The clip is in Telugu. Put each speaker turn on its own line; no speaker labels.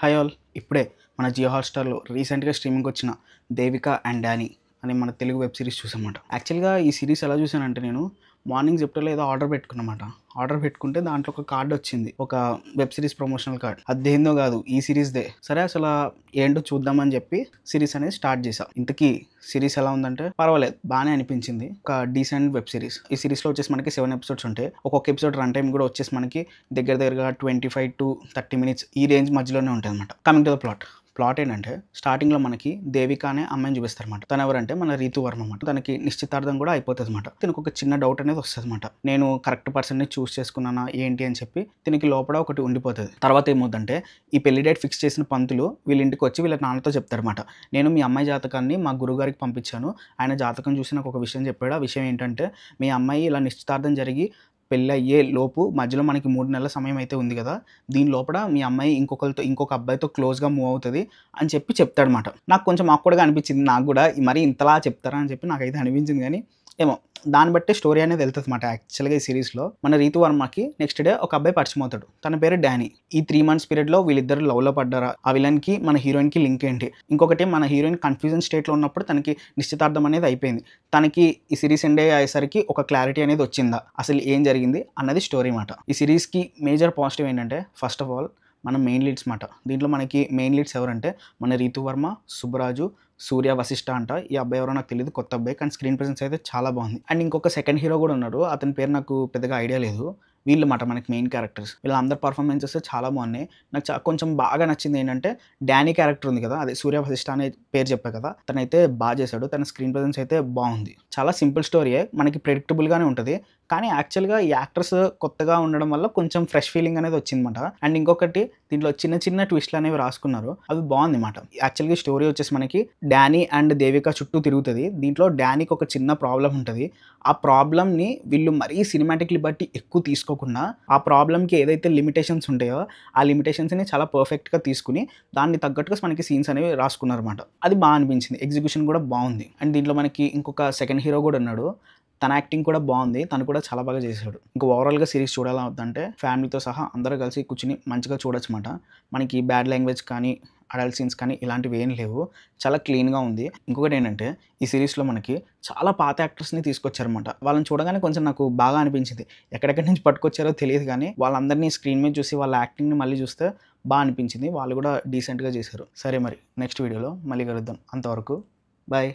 Hi all. ఇప్పుడే మన జియో హాట్‌స్టార్‌లో రీసెంట్‌గా స్ట్రీమింగ్‌కి వచ్చిన 'దేవిక అండ్ డానీ' అనే మన తెలుగు వెబ్ సిరీస్ చూసానమాట. యాక్చువల్‌గా ఈ సిరీస్ ఎలా చూసానంటే నేను మార్నింగ్ జెప్టోలో ఏదో ఆర్డర్ పెట్టుకున్నామాట. ఆర్డర్ పెట్టుకుంటే దాంట్లో ఒక కార్డ్ వచ్చింది. ఒక వెబ్ సిరీస్ ప్రమోషనల్ కార్డ్. అదేందో గాదు ఈ సిరీస్‌దే. సరే అసలా ఏంటో చూద్దామని జెప్పి సిరీస్ అనేది స్టార్ట్ చేశా. ఇంతకీ సిరీస్ ఎలా ఉందంటే పర్వాలేదు బానే అనిపించింది. ఒక డీసెంట్ వెబ్ సిరీస్. ఈ సిరీస్‌లో వచ్చేసి మనకి 7 ఎపిసోడ్స్ ఉంటాయి. ఒక్కొక్క ఎపిసోడ్ రన్ టైమ్ కూడా వచ్చేసి మనకి దగ్గరగా 25-30 మినిట్స్ ఈ రేంజ్ మధ్యలోనే ఉంటదనమాట. కమింగ్ టు ద ప్లాట్ ఏంటంటే స్టార్టింగ్‌లో మనకి దేవిక అనే అమ్మాయిని చూపిస్తారనమాట. తను ఎవరంటే మన రీతూ వర్మ అనమాట. తనకి నిశ్చితార్థం కూడా అయిపోతదనమాట. తనకు ఒక చిన్న డౌట్ అనేది వస్తదనమాట. నేను కరెక్ట్ పర్సన్‌ని చూస్ చేసుకున్నానా ఏంటి అని చెప్పి తనకి లోపల ఒకటి ఉండిపోతది. తర్వాత ఏమవుద్దంటే ఈ పెళ్లి డేట్ ఫిక్స్ చేసిన పంతులు వీళ్ళ ఇంటికి వచ్చి వీళ్ళ నాన్నతో చెప్తారనమాట. నేను మీ అమ్మాయి జాతకాన్ని మా గురువుగారికి పంపించాను. ఆయన జాతకం చూసి నాకు ఒక విషయం చెప్పాడు. ఆ విషయం ఏంటంటే మీ అమ్మాయి ఇలా నిశ్చితార్థం జరిగి పెళ్ళయ్యే లోపు మధ్యలో మనకి 3 నెలల సమయం అయితే ఉంది గదా! దీని లోపల మీ అమ్మాయి ఇంకొక అబ్బాయితో క్లోజ్‌గా మూవ్ అవుతది అని చెప్పి చెప్తాడనమాట. నాకు కొంచెం ఆక్వర్డ్‌గా అనిపించింది నాకు గూడా. మరి ఇంతలా చెప్తారా అని చెప్పి నాకైతే అనిపించింది గానీ, ఏమో దాన్ని బట్టే స్టోరీ అనేది ఎళ్తదనమాట యాక్చువల్‌గా ఈ సీరీస్‌లో. మన రీతూ వర్మకి నెక్స్ట్ డే ఒక అబ్బాయి పరిచయం అవుతాడు. తన పేరు డానీ. ఈ 3 మంత్స్ పీరియడ్‌లో వీళ్ళిద్దరు లవ్‌లో పడ్డారా? ఆ విలన్‌కి మన హీరోయిన్‌కి లింక్ ఏంటి? ఇంకొకటి మన హీరోయిన్ కన్‌ఫ్యూజన్ స్టేట్‌లో ఉన్నప్పుడు తనకి నిశ్చితార్థం అనేది అయిపోయింది. తనకి ఈ సిరీస్ ఎండ్ అయ్యేసరికి ఒక క్లారిటీ అనేది వచ్చిందా? అసలు ఏం జరిగింది అన్నది స్టోరీ మాట. ఈ సిరీస్‌కి మేజర్ పాజిటివ్ ఏంటంటే ఫస్ట్ ఆఫ్ ఆల్ మన మెయిన్ లీడ్స్ మాట. దీంట్లో మనకి మెయిన్ లీడ్స్ ఎవరంటే మన రీతూ వర్మ, సుబ్బరాజు, సూర్య వశిష్ఠ అంట. ఈ అబ్బాయి ఎవరో నాకు తెలీదు. కొత్త అబ్బాయి. కానీ స్క్రీన్ ప్రెజెన్స్ అయితే చాలా బాగుంది. అండ్ ఇంకొక సెకండ్ హీరో కూడా ఉన్నాడు. అతని పేరు నాకు పెద్దగా ఐడియా లేదు. వీళ్ళు మాట మనకి మెయిన్ క్యారెక్టర్స్. వీళ్ళందరి పర్ఫార్మెన్సెస్ చాలా బాగున్నాయి. నాకు కొంచెం బాగా నచ్చింది ఏంటంటే డానీ క్యారెక్టర్ ఉంది కదా! అదే సూర్య వశిష్ఠ అనే పేరు చెప్పా కదా! తనైతే చేశాడు. తన స్క్రీన్ ప్రెజెన్స్ అయితే బాగుంది. చాలా సింపుల్ స్టోరీయే. మనకి ప్రెడిక్టబుల్‌గానే ఉంటది. కానీ యాక్చువల్‌గా ఈ యాక్టర్స్ కొత్తగా ఉండడం వల్ల కొంచెం ఫ్రెష్ ఫీలింగ్ అనేది వచ్చిందన్నమాట. అండ్ ఇంకొకటి దీంట్లో చిన్న చిన్న ట్విస్ట్‌లు అనేవి రాసుకున్నారు. అవి బాగుందిమాట. యాక్చువల్‌గా స్టోరీ వచ్చేసి మనకి డానీ అండ్ దేవిక చుట్టూ తిరుగుతది. దీంట్లో డానీకి ఒక చిన్న ప్రాబ్లమ్ ఉంటది. ఆ ప్రాబ్లమ్‌ని వీళ్ళు మరీ సినిమాటిక్ లిబర్టీ ఎక్కువ తీసుకోకుండా ఆ ప్రాబ్లమ్‌కి ఏదైతే లిమిటేషన్స్ ఉంటాయో ఆ లిమిటేషన్స్‌ని చాలా పర్ఫెక్ట్‌గా తీసుకొని దానికి తగ్గట్టుగా మనకి సీన్స్ అనేవి రాసుకున్నారన్నమాట. అది అనిపించింది. ఎగ్జిక్యూషన్ కూడా బాగుంది. అండ్ దీంట్లో మనకి ఇంకొక సెకండ్ హీరో కూడా ఉన్నాడు. తన యాక్టింగ్ కూడా బాగుంది. తను కూడా చాలా బాగా చేశాడు. ఇంకా ఓవరాల్‌గా సిరీస్ చూడాలా వద్దంటే ఫ్యామిలీతో సహా అందరూ కలిసి కూర్చొని మంచిగా చూడొచ్చమాట. మనకి బ్యాడ్ లాంగ్వేజ్ కానీ, అడల్ట్ సీన్స్ కానీ ఇలాంటివి ఏం లేవు. చాలా క్లీన్‌గా ఉంది. ఇంకొకటి ఏంటంటే ఈ సిరీస్‌లో మనకి చాలా పాత యాక్టర్స్‌ని తీసుకొచ్చారన్నమాట. వాళ్ళని చూడగానే కొంచెం నాకు బాగా అనిపించింది. ఎక్కడెక్కడి నుంచి పట్టుకొచ్చారో తెలీదు కానీ వాళ్ళందరినీ స్క్రీన్ మీద చూసి వాళ్ళ యాక్టింగ్‌ని మళ్ళీ చూస్తే అనిపించింది. వాళ్ళు కూడా డీసెంట్‌గా చేశారు. సరే మరి నెక్స్ట్ వీడియోలో మళ్ళీ కలుద్దాం. అంతవరకు బాయ్.